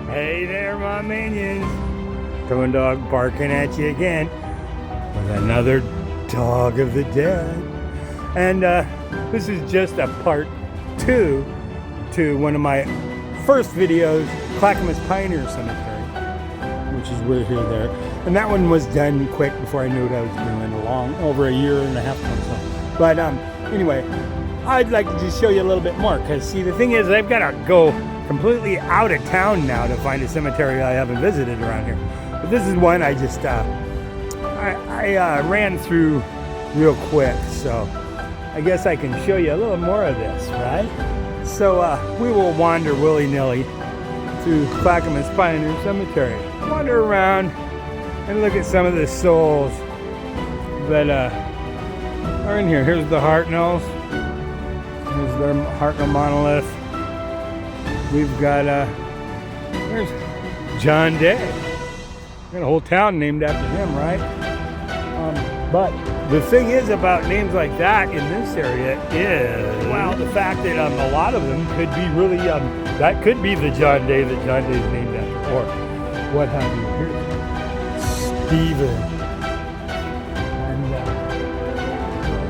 Hey there, my minions. Tone Dog barking at you again with another Dog of the Dead. And this is just a part 2 to one of my first videos, Clackamas Pioneer Cemetery, which is we're here there. And that one was done quick before I knew what I was doing, over a year and a half or so. But anyway, I'd like to just show you a little bit more, because see, the thing is, I've got to go completely out of town now to find a cemetery I haven't visited around here. But this is one I just I ran through real quick, so I guess I can show you a little more of this, right? So we will wander willy-nilly through Clackamas Pioneer Cemetery. Wander around and look at some of the souls that are in here. Here's the Hartnells. Here's their Hartnell monolith. We've got, there's John Day. Got a whole town named after him, right? But the thing is about names like that in this area is, well, the fact that a lot of them could be really, that could be the John Day that John Day is named after, or what have you. Here's Stephen. And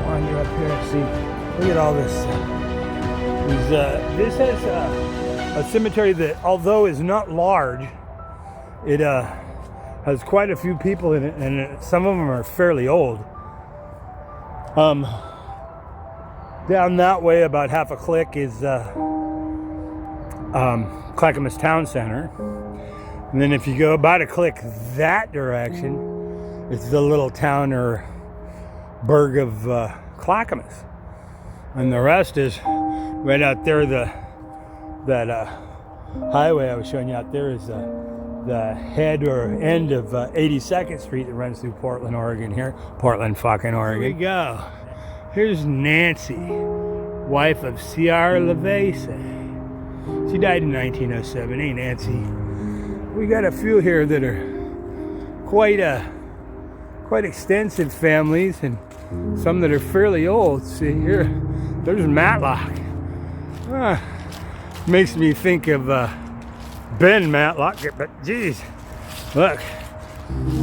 wander up here and see, look at all this. This has a cemetery that, although is not large, it has quite a few people in it, and some of them are fairly old. Down that way, about half a click, is Clackamas Town Center. And then if you go about a click that direction, it's the little town or burg of Clackamas. And the rest is right out there, that highway I was showing you out there is the head or end of 82nd Street that runs through Portland, Oregon here. Portland, fucking Oregon. Here we go. Here's Nancy, wife of C.R. LeVacy. She died in 1907. Hey, Nancy. We got a few here that are quite extensive families, and some that are fairly old. See here, there's Matlock. Makes me think of Ben Matlock, but geez, look,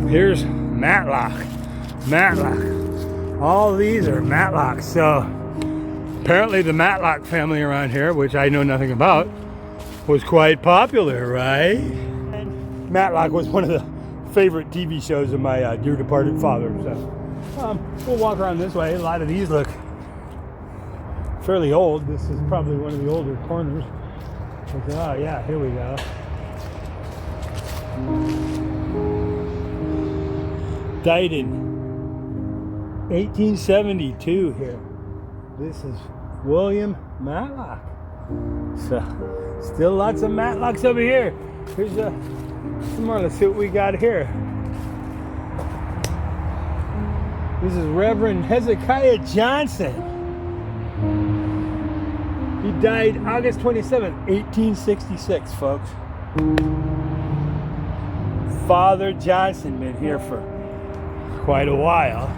here's Matlock. All these are Matlocks. So apparently the Matlock family around here, which I know nothing about, was quite popular, right? And Matlock was one of the favorite TV shows of my dear departed father. So we'll walk around this way. A lot of these look fairly old. This is probably one of the older corners. Oh yeah, here we go. Died in 1872 here. This is William Matlock. So, still lots of Matlocks over here. Here's some more. Let's see what we got here. This is Reverend Hezekiah Johnson. He died August 27th, 1866, folks. Father Johnson been here for quite a while.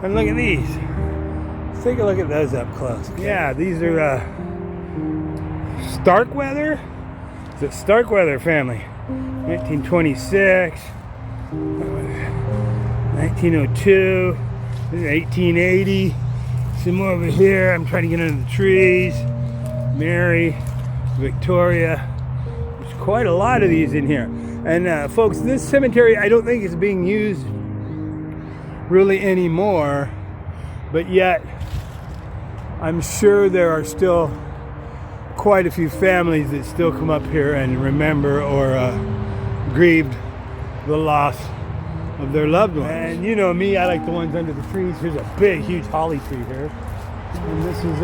And look at these. Let's take a look at those up close. Yeah, these are Starkweather. It's a Starkweather family. 1926, 1902, 1880. Some more over here. I'm trying to get under the trees. Mary, Victoria. There's quite a lot of these in here. And folks, this cemetery I don't think is being used really anymore, but yet I'm sure there are still quite a few families that still come up here and remember or grieved the loss of their loved ones. And you know me, I like the ones under the trees. Here's a big, huge holly tree here. And this is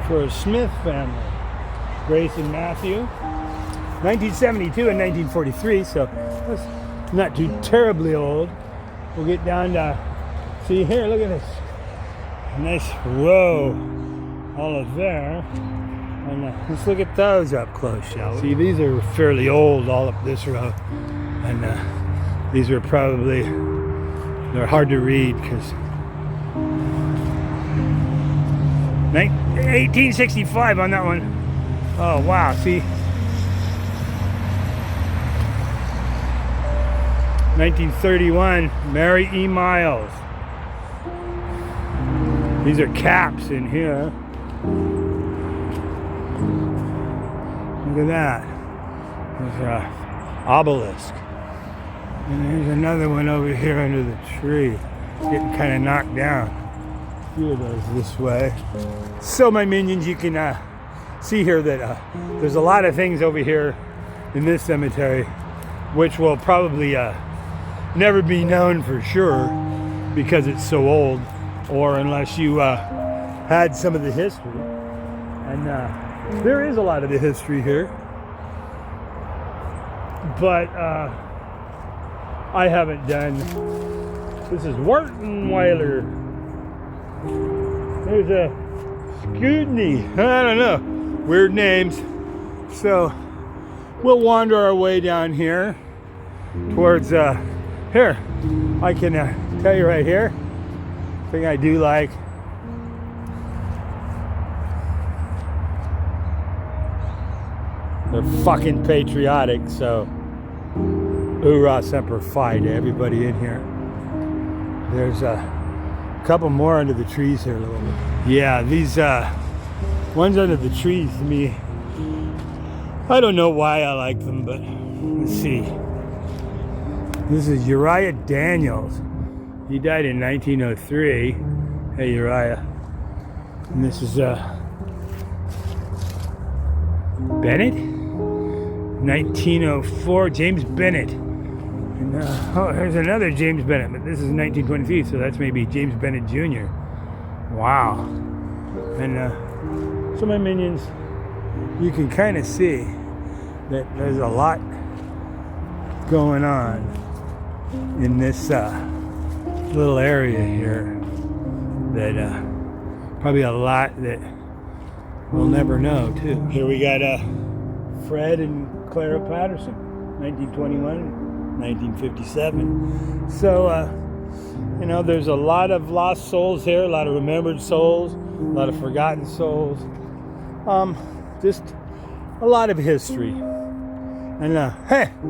for a Smith family. Grace and Matthew. 1972 and 1943, so that's not too terribly old. We'll get down to, see here, look at this. A nice row all of there. And let's look at those up close, shall we? See, these are fairly old, all up this row. And these are probably, they're hard to read because 1865 on that one. Oh, wow, see? 1931, Mary E. Miles. These are caps in here. Look at that. There's an obelisk. And there's another one over here under the tree. It's getting kind of knocked down. A few of those this way. So my minions, you can see here that there's a lot of things over here in this cemetery which will probably never be known for sure because it's so old, or unless you had some of the history. And there is a lot of the history here, but I haven't done. This is Wartenweiler. There's a Scudney. I don't know. Weird names. So we'll wander our way down here towards here. I can tell you right here, thing I do like. They're fucking patriotic, so hoorah semper fi to everybody in here. There's a couple more under the trees here a little bit. Yeah, these ones under the trees to me, I don't know why I like them, but let's see. This is Uriah Daniels. He died in 1903. Hey, Uriah. And this is Bennett? 1904, James Bennett. And, oh, here's another James Bennett, but this is 1923, so that's maybe James Bennett Jr. Wow. And so my minions, you can kind of see that there's a lot going on in this little area here that probably a lot that we'll never know too. Here we got Fred and Clara Patterson, 1921, 1957. So you know, there's a lot of lost souls here, a lot of remembered souls, a lot of forgotten souls, just a lot of history. And hey, a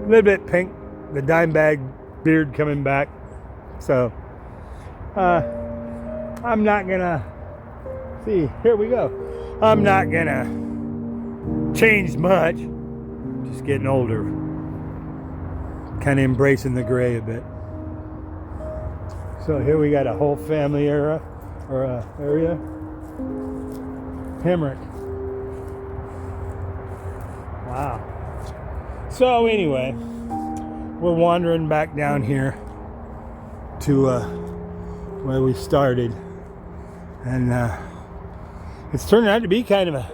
little bit pink, the dime bag beard coming back. So I'm not gonna see, here we go. I'm not gonna change much, just getting older, kind of embracing the gray a bit. So here we got a whole family area. Hemrick. Wow. So anyway, we're wandering back down here to where we started, and it's turning out to be kind of a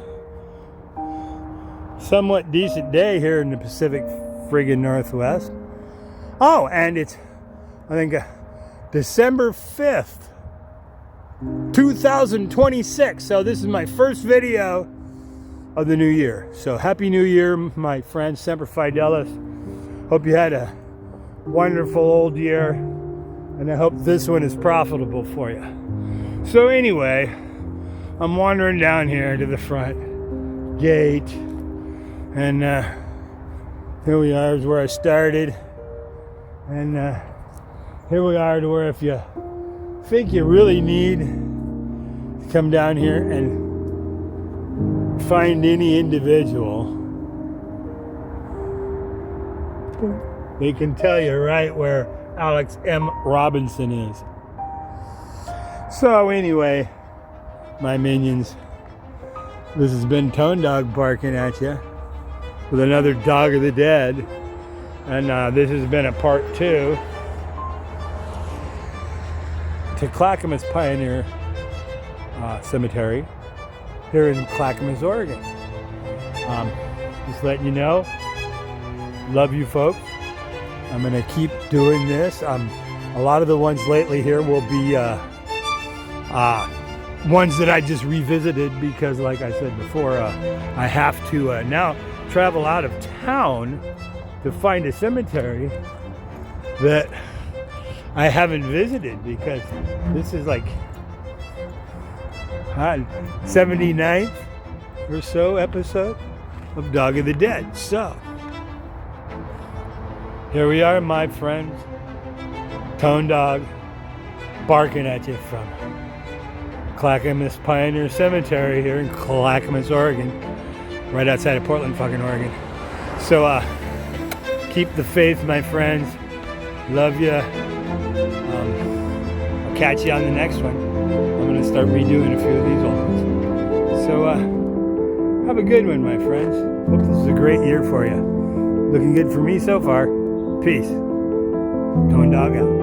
somewhat decent day here in the Pacific friggin' Northwest. Oh, and it's, I think, December 5th, 2026. So this is my first video of the new year. So happy new year, my friends. Semper Fidelis. Hope you had a wonderful old year, and I hope this one is profitable for you. So anyway, I'm wandering down here to the front gate, and here we are is where I started, and here we are to where if you think you really need to come down here and find any individual, they can tell you right where Alex M. Robinson is. So anyway, my minions, this has been Tone Dog barking at you with another Dog of the Dead, and this has been a part 2 to Clackamas Pioneer Cemetery here in Clackamas, Oregon. Just letting you know, love you folks. I'm gonna keep doing this. A lot of the ones lately here will be ones that I just revisited because, like I said before, I have to now travel out of town to find a cemetery that I haven't visited, because this is like 79th or so episode of Dog of the Dead. So here we are, my friends. Tone Dog barking at you from Clackamas Pioneer Cemetery here in Clackamas, Oregon, right outside of Portland, fucking Oregon. So keep the faith, my friends. Love you. I'll catch you on the next one. I'm gonna start redoing a few of these old ones. So have a good one, my friends. Hope this is a great year for you. Looking good for me so far. Peace. Tone Dog out.